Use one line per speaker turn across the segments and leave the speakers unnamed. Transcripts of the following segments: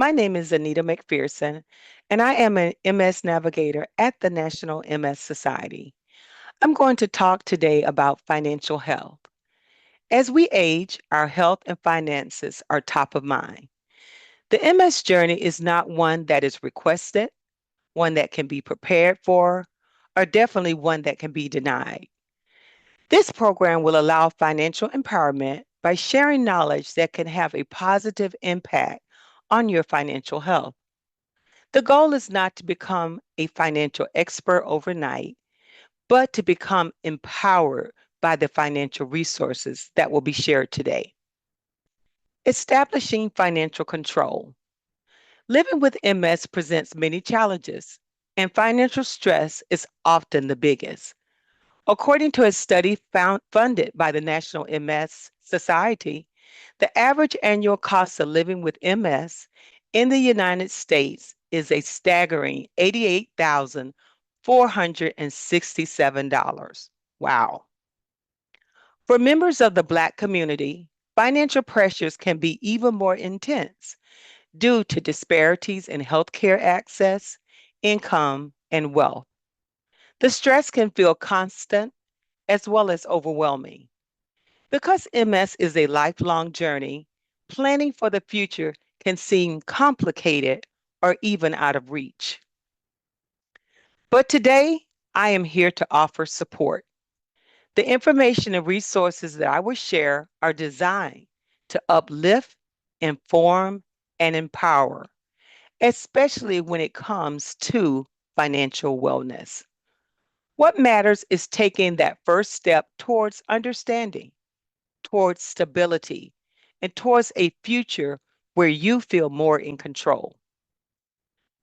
My name is Anita McPherson, and I am an MS navigator at the National MS Society. I'm going to talk today about financial health. As we age, our health and finances are top of mind. The MS journey is not one that is requested, one that can be prepared for, or definitely one that can be denied. This program will allow financial empowerment by sharing knowledge that can have a positive impact on your financial health. The goal is not to become a financial expert overnight, but to become empowered by the financial resources that will be shared today. Establishing financial control. Living with MS presents many challenges, and financial stress is often the biggest. According to a study funded by the National MS Society, the average annual cost of living with MS in the United States is a staggering $88,467. Wow. For members of the Black community, financial pressures can be even more intense due to disparities in healthcare access, income, and wealth. The stress can feel constant as well as overwhelming. Because MS is a lifelong journey, planning for the future can seem complicated or even out of reach. But today, I am here to offer support. The information and resources that I will share are designed to uplift, inform, and empower, especially when it comes to financial wellness. What matters is taking that first step towards understanding, towards stability, and towards a future where you feel more in control.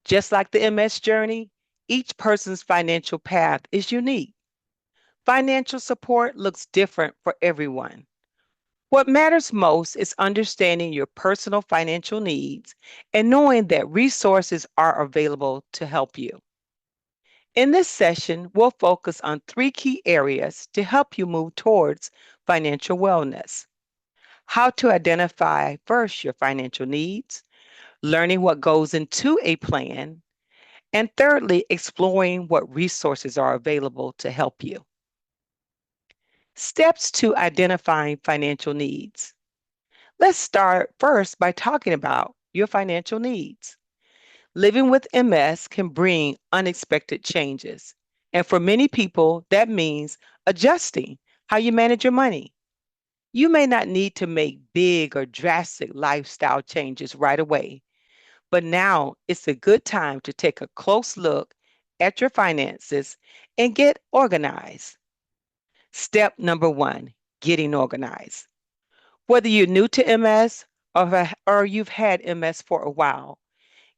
Just like the MS journey, each person's financial path is unique. Financial support looks different for everyone. What matters most is understanding your personal financial needs and knowing that resources are available to help you. In this session, we'll focus on three key areas to help you move towards financial wellness: how to identify first your financial needs, learning what goes into a plan, and thirdly, exploring what resources are available to help you. Steps to identifying financial needs. Let's start first by talking about your financial needs. Living with MS can bring unexpected changes. And for many people, that means adjusting how you manage your money. You may not need to make big or drastic lifestyle changes right away, but now it's a good time to take a close look at your finances and get organized. Step number one, getting organized. Whether you're new to MS or you've had MS for a while,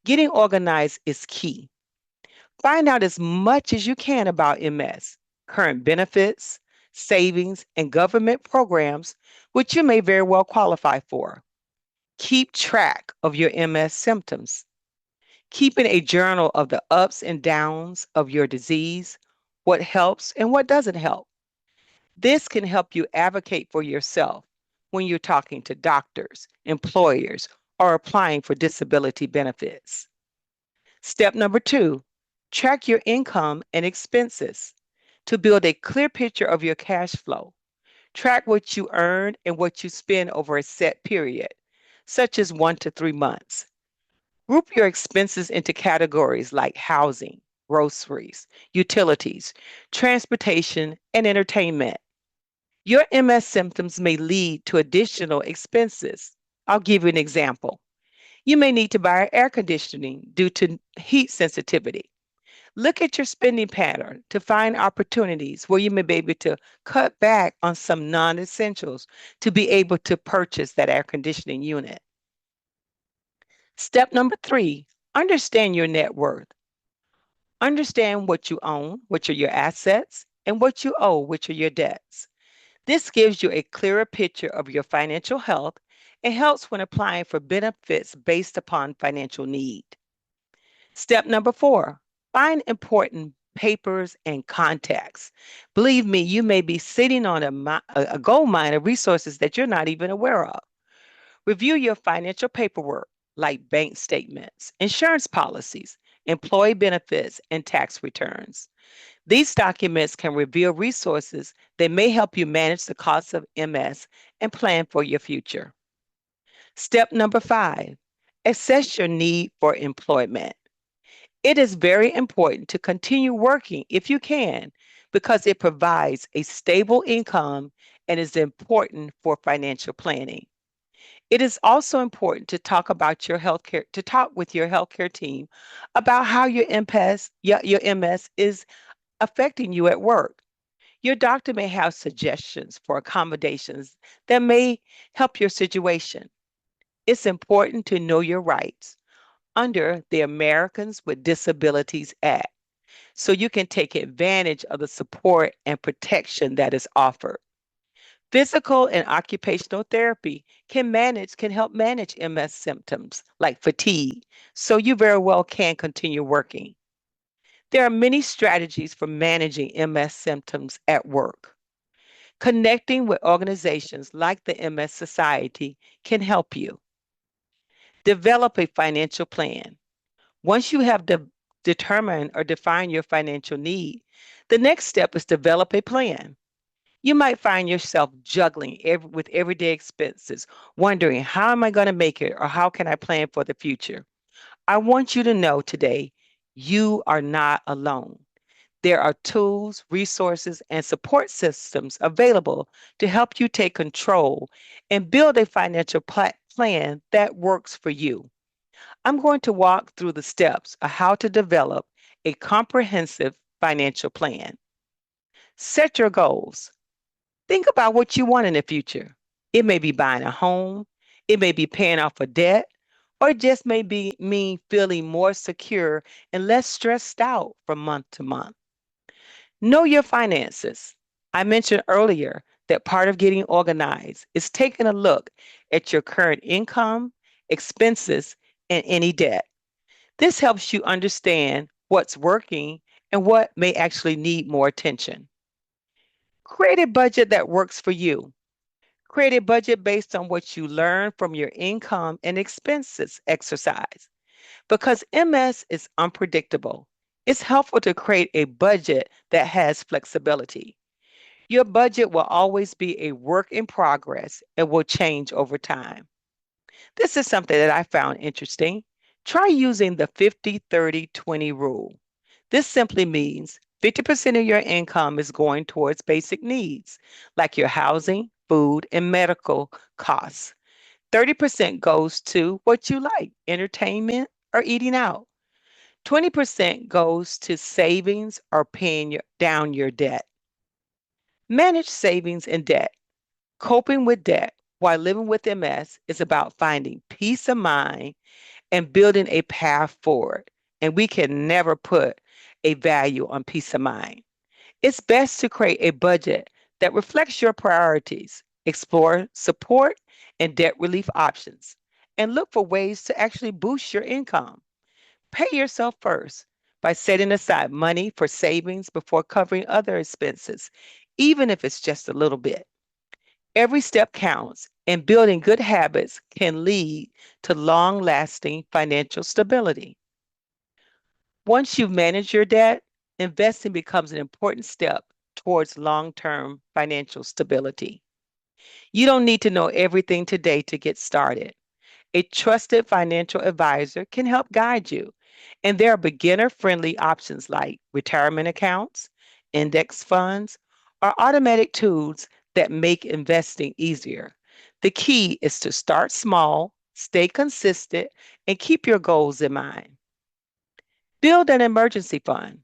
getting organized is key. Find out as much as you can about MS, current benefits, savings, and government programs, which you may very well qualify for. Keep track of your MS symptoms. Keeping a journal of the ups and downs of your disease, what helps and what doesn't help. This can help you advocate for yourself when you're talking to doctors, employers, or applying for disability benefits. Step number two, track your income and expenses to build a clear picture of your cash flow. Track what you earn and what you spend over a set period, such as 1 to 3 months. Group your expenses into categories like housing, groceries, utilities, transportation, and entertainment. Your MS symptoms may lead to additional expenses. I'll give you an example. You may need to buy air conditioning due to heat sensitivity. Look at your spending pattern to find opportunities where you may be able to cut back on some non essentials to be able to purchase that air conditioning unit. Step number three, understand your net worth. Understand what you own, which are your assets, and what you owe, which are your debts. This gives you a clearer picture of your financial health and helps when applying for benefits based upon financial need. Step number four, find important papers and contacts. Believe me, you may be sitting on a gold mine of resources that you're not even aware of. Review your financial paperwork. like bank statements, insurance policies, employee benefits, and tax returns. These documents can reveal resources that may help you manage the costs of MS and plan for your future. Step number 5, assess your need for employment. It is very important to continue working if you can because it provides a stable income and is important for financial planning. It is also important to talk with your healthcare team about how your MS is affecting you at work. Your doctor may have suggestions for accommodations that may help your situation. It's important to know your rights under the Americans with Disabilities Act so you can take advantage of the support and protection that is offered. Physical and occupational therapy can help manage MS symptoms like fatigue, so you very well can continue working. There are many strategies for managing MS symptoms at work. Connecting with organizations like the MS Society can help you. Develop a financial plan. Once you have determined or defined your financial need, the next step is develop a plan. You might find yourself juggling with everyday expenses, wondering, how am I going to make it or how can I plan for the future? I want you to know today, you are not alone. There are tools, resources, and support systems available to help you take control and build a financial plan that works for you. I'm going to walk through the steps of how to develop a comprehensive financial plan. Set your goals. Think about what you want in the future. It may be buying a home, it may be paying off a debt, or it just may be mean feeling more secure and less stressed out from month to month. Know your finances. I mentioned earlier that part of getting organized is taking a look at your current income, expenses, and any debt. This helps you understand what's working and what may actually need more attention. Create a budget that works for you. Create a budget based on what you learn from your income and expenses exercise. Because MS is unpredictable, it's helpful to create a budget that has flexibility. Your budget will always be a work in progress and will change over time. This is something that I found interesting. Try using the 50-30-20 rule. This simply means 50% of your income is going towards basic needs like your housing, food, and medical costs. 30% goes to what you like, entertainment or eating out. 20% goes to savings or paying down your debt. Manage savings and debt. Coping with debt while living with MS is about finding peace of mind and building a path forward. And we can never put a value on peace of mind. It's best to create a budget that reflects your priorities, explore support and debt relief options, and look for ways to actually boost your income. Pay yourself first by setting aside money for savings before covering other expenses, even if it's just a little bit. Every step counts, and building good habits can lead to long lasting financial stability. Once you've managed your debt, investing becomes an important step towards long term financial stability. You don't need to know everything today to get started. A trusted financial advisor can help guide you, and there are beginner friendly options like retirement accounts, index funds, or automatic tools that make investing easier. The key is to start small, stay consistent, and keep your goals in mind. Build an emergency fund.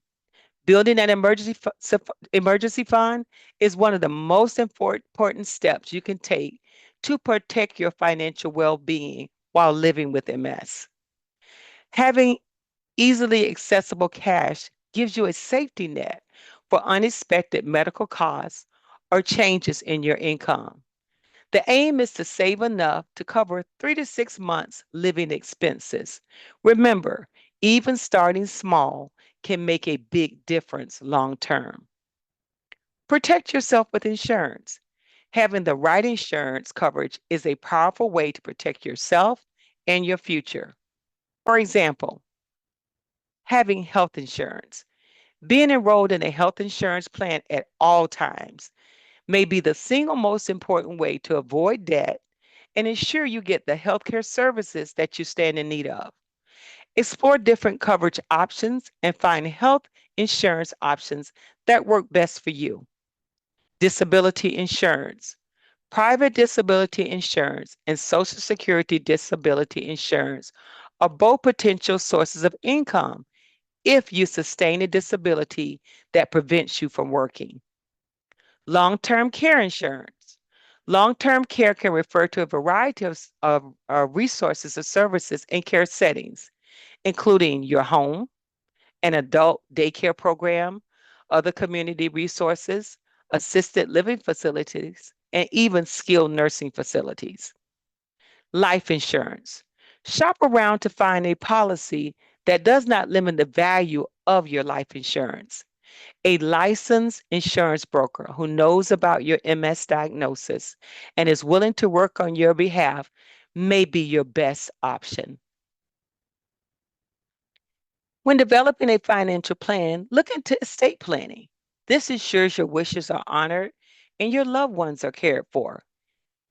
Building an emergency fund is one of the most important steps you can take to protect your financial well being while living with MS. Having easily accessible cash gives you a safety net for unexpected medical costs or changes in your income. The aim is to save enough to cover 3 to 6 months living expenses. Remember, even starting small can make a big difference long term. Protect yourself with insurance. Having the right insurance coverage is a powerful way to protect yourself and your future. For example, having health insurance. Being enrolled in a health insurance plan at all times may be the single most important way to avoid debt and ensure you get the healthcare services that you stand in need of. Explore different coverage options and find health insurance options that work best for you. Disability insurance. Private disability insurance and Social Security disability insurance are both potential sources of income if you sustain a disability that prevents you from working. Long term care insurance. Long term care can refer to a variety of resources or services in care settings, including your home, an adult daycare program, other community resources, assisted living facilities, and even skilled nursing facilities. Life insurance. Shop around to find a policy that does not limit the value of your life insurance. A licensed insurance broker who knows about your MS diagnosis and is willing to work on your behalf may be your best option. When developing a financial plan, look into estate planning. This ensures your wishes are honored and your loved ones are cared for.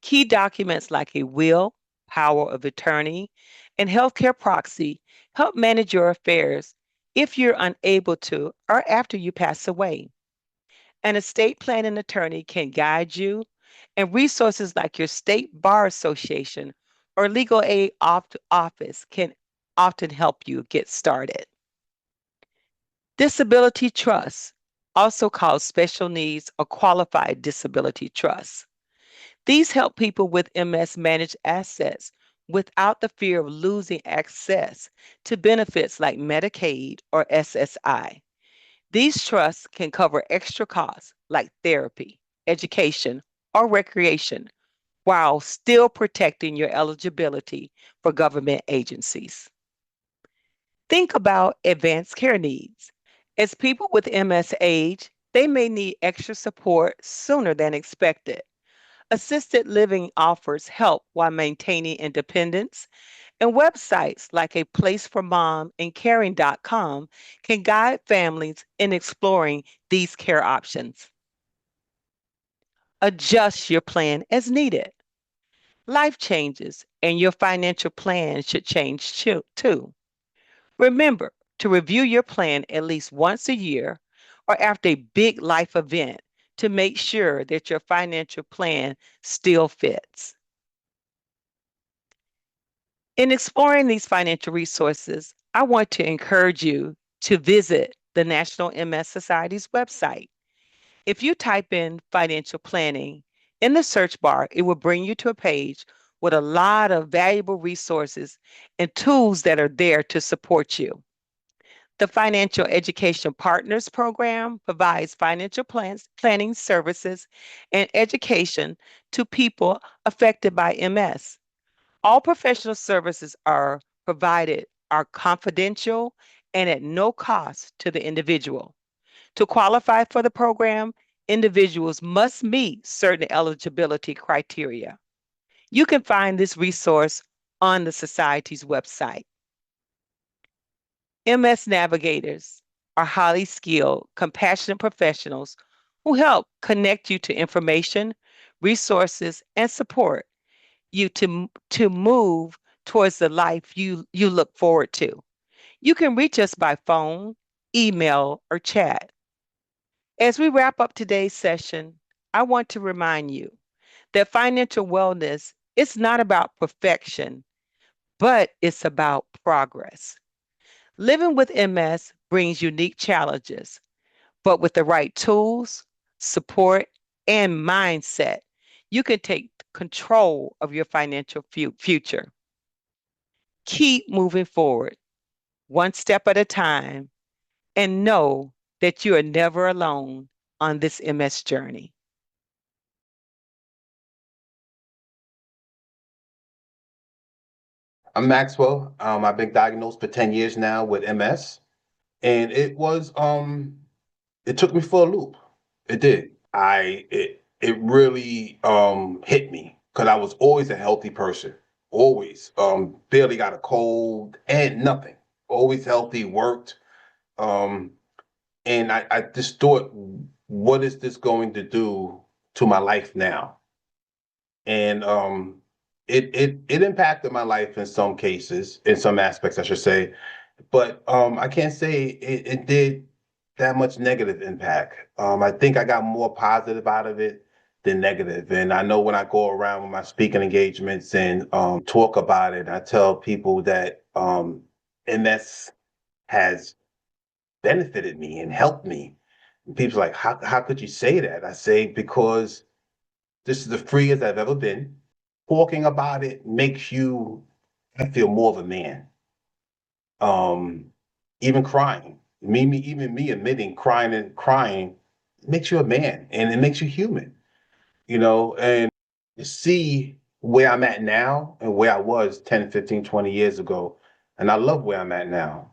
Key documents like a will, power of attorney, and healthcare proxy help manage your affairs if you're unable to or after you pass away. An estate planning attorney can guide you, and resources like your state bar association or legal aid office can often help you get started. Disability trusts, also called special needs or qualified disability trusts. These help people with MS manage assets without the fear of losing access to benefits like Medicaid or SSI. These trusts can cover extra costs like therapy, education, or recreation while still protecting your eligibility for government agencies. Think about advanced care needs. As people with MS age, they may need extra support sooner than expected. Assisted living offers help while maintaining independence, and websites like A Place for Mom and Caring.com can guide families in exploring these care options. Adjust your plan as needed. Life changes, and your financial plan should change too. Remember to review your plan at least once a year or after a big life event to make sure that your financial plan still fits. In exploring these financial resources, I want to encourage you to visit the National MS Society's website. If you type in financial planning in the search bar, it will bring you to a page with a lot of valuable resources and tools that are there to support you. The Financial Education Partners Program provides financial planning services and education to people affected by MS. All professional services are provided are confidential and at no cost to the individual. To qualify for the program, individuals must meet certain eligibility criteria. You can find this resource on the Society's website. MS navigators are highly skilled, compassionate professionals who help connect you to information, resources, and support you to move towards the life you look forward to. You can reach us by phone, email, or chat. As we wrap up today's session, I want to remind you that financial wellness is not about perfection, but it's about progress. Living with MS brings unique challenges, but with the right tools, support, and mindset, you can take control of your financial future. Keep moving forward, one step at a time, and know that you are never alone on this MS journey.
I'm Maxwell. I've been diagnosed for 10 years now with MS, and it took me for a loop. It did. It really hit me because I was always a healthy person. always. Barely got a cold and nothing. Always healthy, worked. Um, and I just thought, what is this going to do to my life now? And it impacted my life in some cases, in some aspects, I should say. But I can't say it did that much negative impact. I think I got more positive out of it than negative. And I know when I go around with my speaking engagements and talk about it, I tell people that MS has benefited me and helped me. And people's like, how could you say that? I say, because this is the freest I've ever been. Talking about it makes you, I feel, more of a man. Um, Even crying, even me admitting crying makes you a man and it makes you human, and to see where I'm at now and where I was 10, 15, 20 years ago. And I love where I'm at now.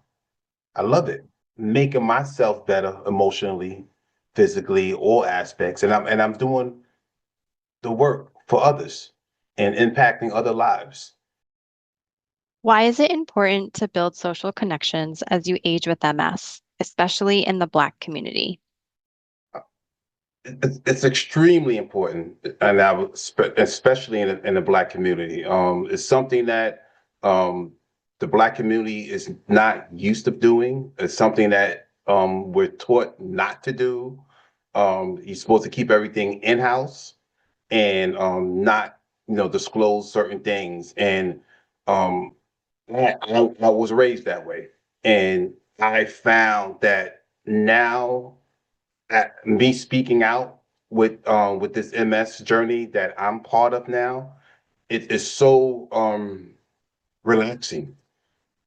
I love it. Making myself better emotionally, physically, all aspects. And I'm doing the work for others and impacting other lives.
Why is it important to build social connections as you age with MS, especially in the Black community?
It's extremely important, and especially in the Black community. It's something that the Black community is not used to doing. It's something that we're taught not to do. You're supposed to keep everything in house and not, disclose certain things. And um, I was raised that way, and I found that now me speaking out with this MS journey that I'm part of now, it is so relaxing.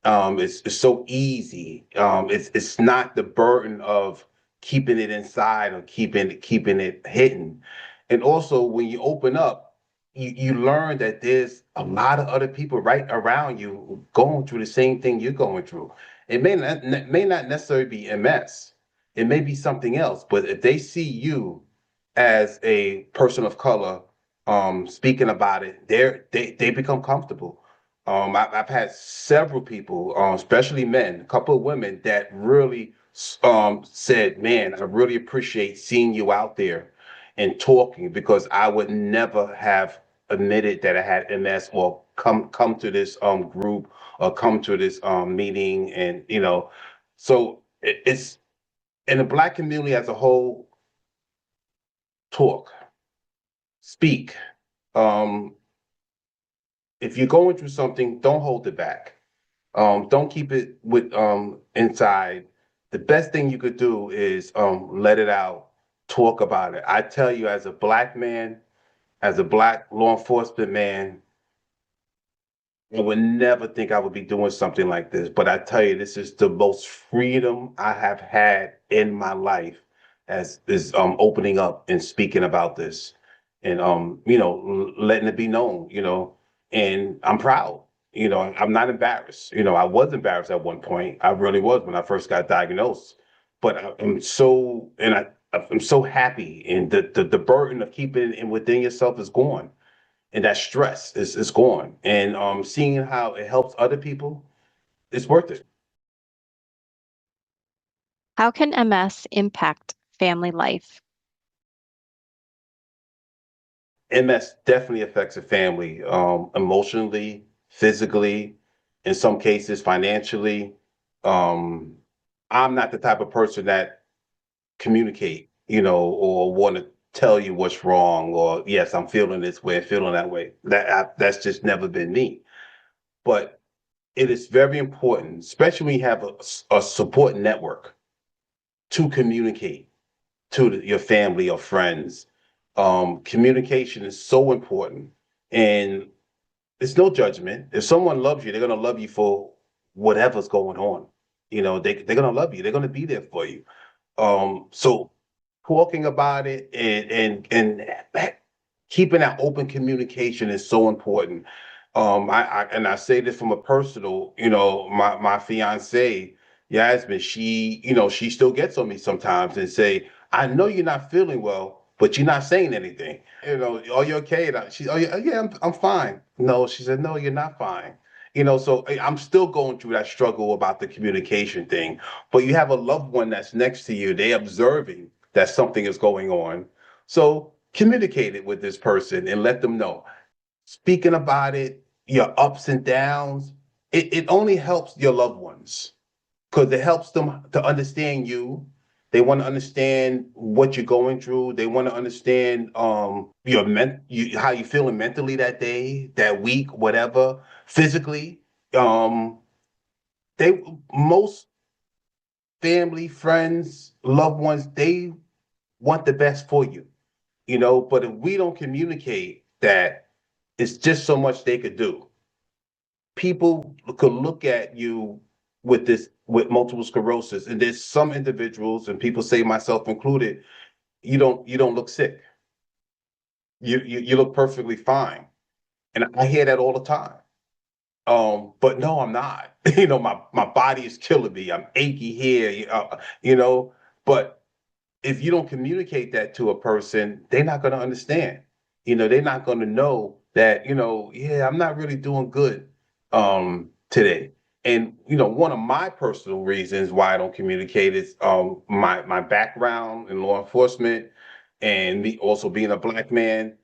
It's so easy. It's not the burden of keeping it inside or keeping it hidden. And also, when you open up, you learn that there's a lot of other people right around you going through the same thing you're going through. It may not necessarily be MS. It may be something else. But if they see you as a person of color, speaking about it, they become comfortable. I've had several people, especially men, a couple of women that really said, "Man, I really appreciate seeing you out there and talking because I would never have admitted that I had MS or come to this group or come to this meeting." And so it's in the Black community as a whole. Talk, speak. Um, if you're going through something, don't hold it back. Don't keep it with inside. The best thing you could do is let it out, talk about it. I tell you, as a Black man, as a Black law enforcement man, I would never think I would be doing something like this, but I tell you, this is the most freedom I have had in my life, as is opening up and speaking about this, and letting it be known, and I'm proud. I'm not embarrassed. I was embarrassed at one point. I really was when I first got diagnosed, but I'm so happy, and the burden of keeping it within yourself is gone, and that stress is gone. And seeing how it helps other people, it's worth it.
How can MS impact family life?
MS definitely affects a family, emotionally, physically, in some cases financially. Um, I'm not the type of person that communicate, or want to tell you what's wrong, or yes, I'm feeling this way, feeling that way. That's just never been me. But it is very important, especially when you have a support network, to communicate to your family or friends. Communication is so important, and it's no judgment. If someone loves you, they're gonna love you for whatever's going on. They're gonna love you. They're gonna be there for you. So talking about it and keeping that open communication is so important. I say this from a personal, my fiance Yasmin, she still gets on me sometimes and say, "I know you're not feeling well, but you're not saying anything. Are you okay? And oh yeah, yeah, I'm fine. No, she said, no, you're not fine. So I'm still going through that struggle about the communication thing. But you have a loved one that's next to you, they observing that something is going on. So communicate it with this person and let them know. Speaking about it, your ups and downs, it only helps your loved ones because it helps them to understand you. They want to understand what you're going through. They want to understand how you feeling mentally that day, that week, whatever. Physically, um, they most family, friends, loved ones, they want the best for you, But if we don't communicate that, it's just so much they could do. People could look at you with multiple sclerosis, and there's some individuals, and people say myself included, you don't look sick. You look perfectly fine, and I hear that all the time. But no, I'm not. My body is killing me. I'm achy here. You know. But if you don't communicate that to a person, they're not going to understand. They're not going to know that, yeah, I'm not really doing good today. And one of my personal reasons why I don't communicate is my background in law enforcement and me also being a black man.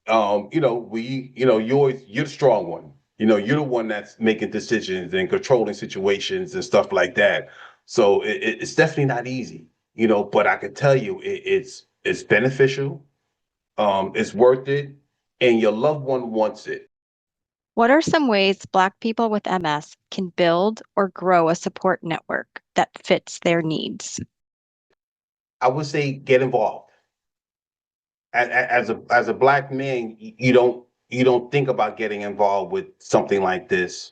You're the strong one. You're the one that's making decisions and controlling situations and stuff like that. So it's definitely not easy, but I can tell you it's beneficial, it's worth it, and your loved one wants it.
What are some ways Black people with MS can build or grow a support network that fits their needs?
I would say get involved. As a black man, you don't think about getting involved with something like this,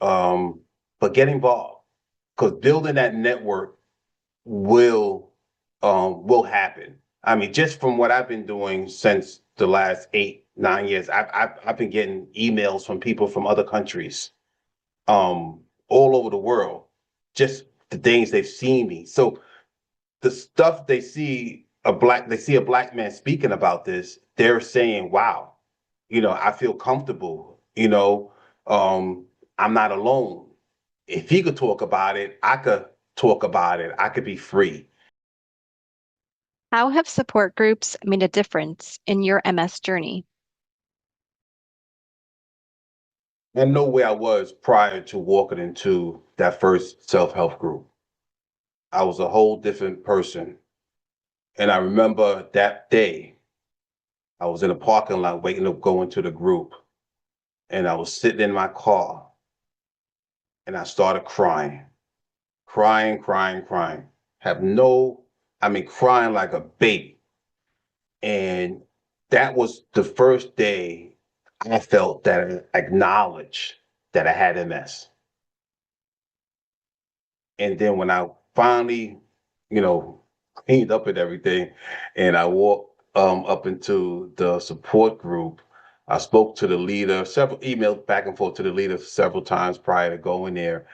um, but get involved because building that network will happen. I mean, just from what I've been doing since the last 8, 9 years, I've been getting emails from people from other countries, um, all over the world, just the things they've seen me. So the stuff they see a black man speaking about this, they're saying, "Wow, I feel comfortable. Um, I'm not alone. If he could talk about it, I could talk about it. I could be free."
How have support groups made a difference in your MS journey?
I know where I was prior to walking into that first self-help group. I was a whole different person. And I remember that day, I was in a parking lot waiting to go into the group. And I was sitting in my car and I started crying, crying, crying, crying. Crying like a baby. And that was the first day I felt that I acknowledged that I had MS. And then when I finally, you know, cleaned up and everything, and I walked up into the support group, I spoke to the leader, several emails back and forth to the leader several times prior to going there.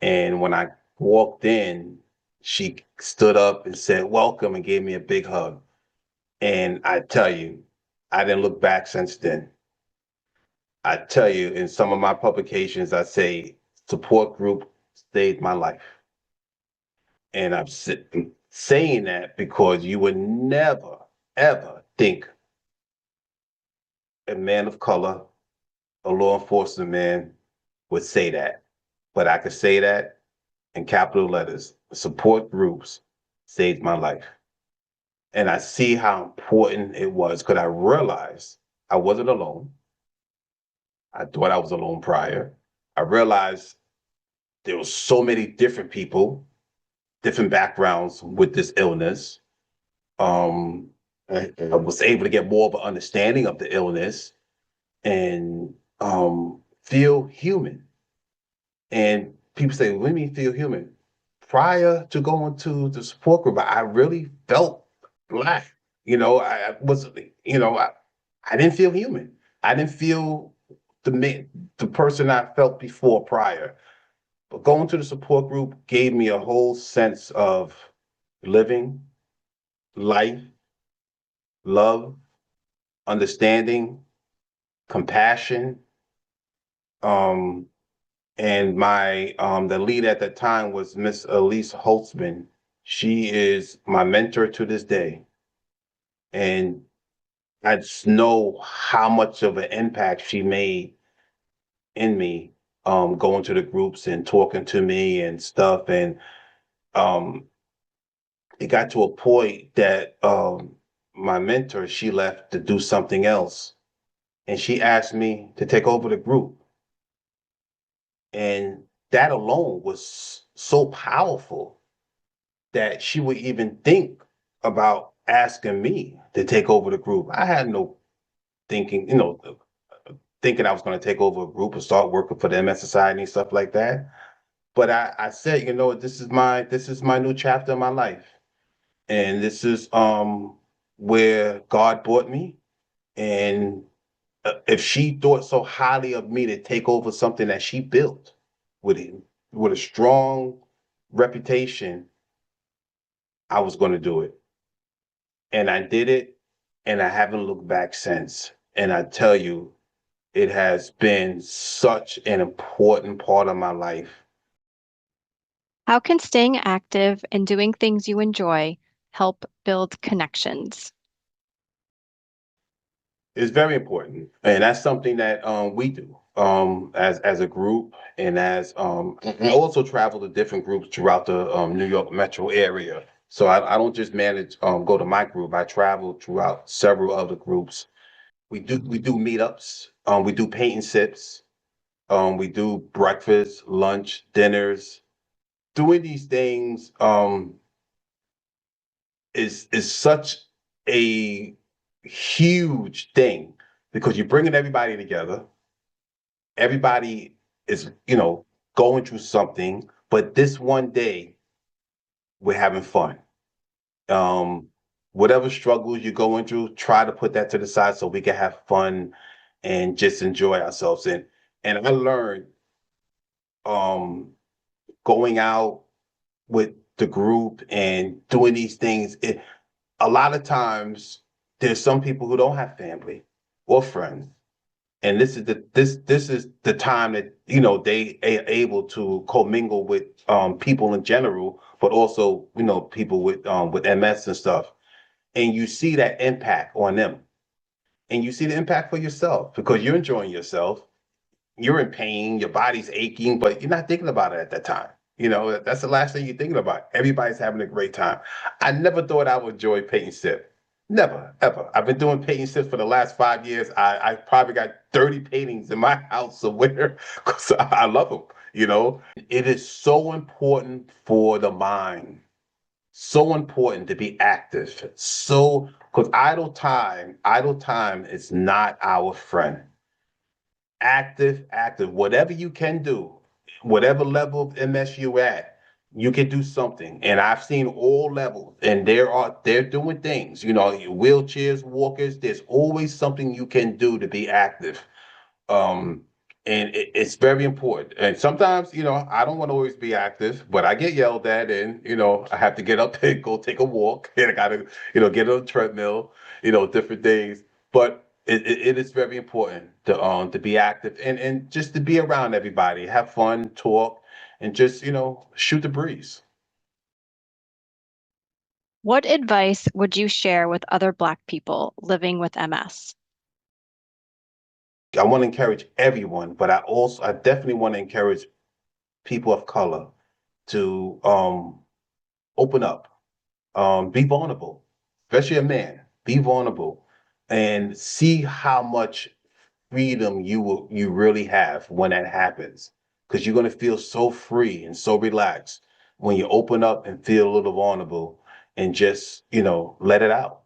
And when I walked in, she stood up and said, "Welcome," and gave me a big hug. And I tell you, I didn't look back since then. I tell you, in some of my publications, I say support group saved my life. And saying that because you would never, ever think a man of color, a law enforcement man, would say that. But I could say that in capital letters. Support groups saved my life. And I see how important it was because I realized I wasn't alone. I thought I was alone prior. I realized there were so many different people, different backgrounds with this illness. Um, I was able to get more of an understanding of the illness and feel human. And people say, "What do you mean feel human?" Prior to going to the support group, I really felt black. I was, I didn't feel human. I didn't feel the person I felt before prior. But going to the support group gave me a whole sense of living life love, understanding, compassion. Um, and my the lead at that time was Miss Elise Holtzman. She is my mentor to this day, and I just know how much of an impact she made in me, going to the groups and talking to me and stuff. And um, it got to a point that my mentor, she left to do something else. And she asked me to take over the group. And that alone was so powerful that she would even think about asking me to take over the group. I had no thinking, thinking I was going to take over a group and start working for the MS Society and stuff like that. But I said, this is my new chapter in my life. And this is where God brought me. And if she thought so highly of me to take over something that she built with it, with a strong reputation, I was going to do it. And I did it, and I haven't looked back since. And I tell you, it has been such an important part of my life.
How can staying active and doing things you enjoy help build connections?
It's very important, and that's something that we do as a group, and as I also travel to different groups throughout the New York metro area. So I don't just manage go to my group. I travel throughout several other groups. We do meetups. We do paint and sips. We do breakfast, lunch, dinners. Doing these things is such a huge thing because you're bringing everybody together. Everybody is, going through something, but this one day we're having fun. Um, Whatever struggles you're going through, try to put that to the side so we can have fun and just enjoy ourselves. And I learned um going out with the group and doing these things. A lot of times there's some people who don't have family or friends, and this is the time that they are able to commingle with people in general, but also people with MS and stuff, and you see that impact on them, and you see the impact for yourself because you're enjoying yourself. You're in pain, your body's aching, but you're not thinking about it at that time. That's the last thing you're thinking about. Everybody's having a great time. I never thought I would enjoy paint and sip. Never, ever. I've been doing paint and sips for the last 5 years. I probably got 30 paintings in my house somewhere because I love them. It is so important for the mind, so important to be active. So, because idle time is not our friend. Active, whatever you can do, whatever level of MS you're at, you can do something. And I've seen all levels, and they're doing things, wheelchairs, walkers, there's always something you can do to be active. Um, and it's very important. And sometimes, I don't want to always be active, but I get yelled at, and I have to get up and go take a walk, and I gotta, get on a treadmill, different things. But it is very important to be active and just to be around everybody, have fun, talk, and just shoot the breeze.
What advice would you share with other Black people living with MS?
I want to encourage everyone, but I definitely want to encourage people of color to open up. Be vulnerable, especially a man. Be vulnerable and see how much freedom you really have when that happens. Because you're gonna feel so free and so relaxed when you open up and feel a little vulnerable and just let it out.